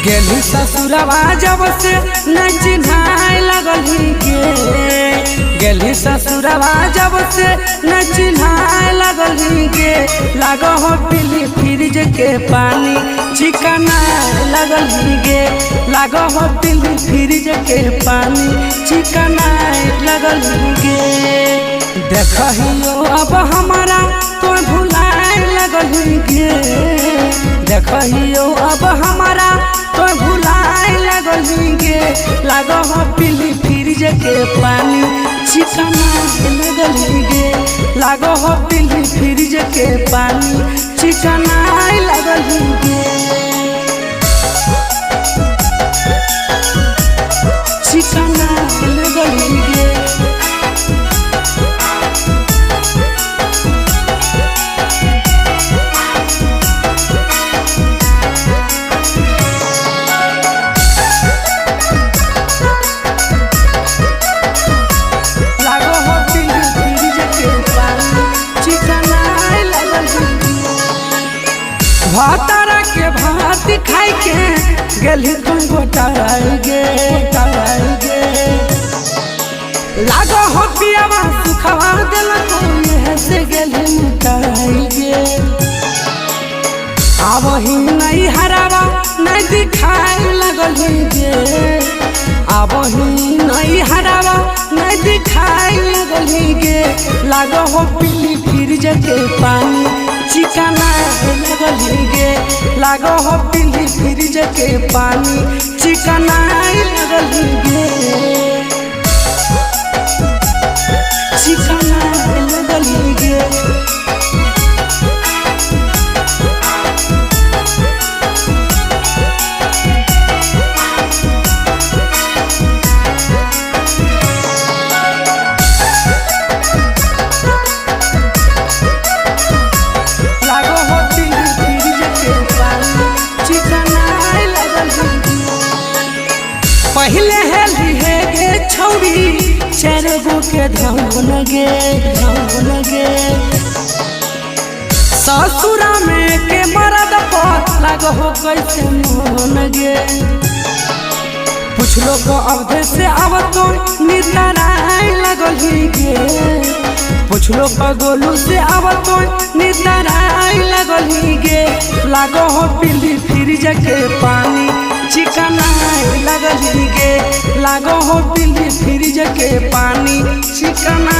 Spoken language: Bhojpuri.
गेली ससुरवा जब से न चिन्हाए लगली गे। गेली ससुरवा जब से न चिन्हाए लगली गे। लागो हो पीली फ्रिज के पानी चिकना लगली गे। लागो हो पीली फ्रिज के पानी चिकना लगली गे। देखियो अब हमारा तो भुलाए लगली गे। देखियो अब हमारा तो भुलाए लगली गे। लागो हो पीली फ्रिज के पानी चिकना लगली गे। लागो हो पीली फ्रिज के पानी चिकना लगली गे। चिकना लगली गे। भातारा के भात खाई के गेली तुम गोटाई गे। लागो हो पियावा सुखवा दिल तो ये से गेली मुटाई गे। अब ही नहीं हरावा नहीं दिखाई लगली गे। अब ही नहीं हरावा नहीं दिखाई लगली गे। लागो हो पीली फ्रिज के पानी चिकना लगली गे। लागो हो पीली फ्रिज के पानी चिकना लगली गे। चिकना लगली गे। पहले हेली है गे छौरी चारगो के धौन गे। ससुरा में के मरद पर लागो हो कैसे मोहन गे। पूछ लो को अवधे से अब तो नितराई लगली गे। पूछ लो को गोलू से अब तो नितराई लगली गे। लागो हो पीली फ्रिज के पानी चिकना लगली गे। लागो हो पीली फ्रिज के पानी चिकना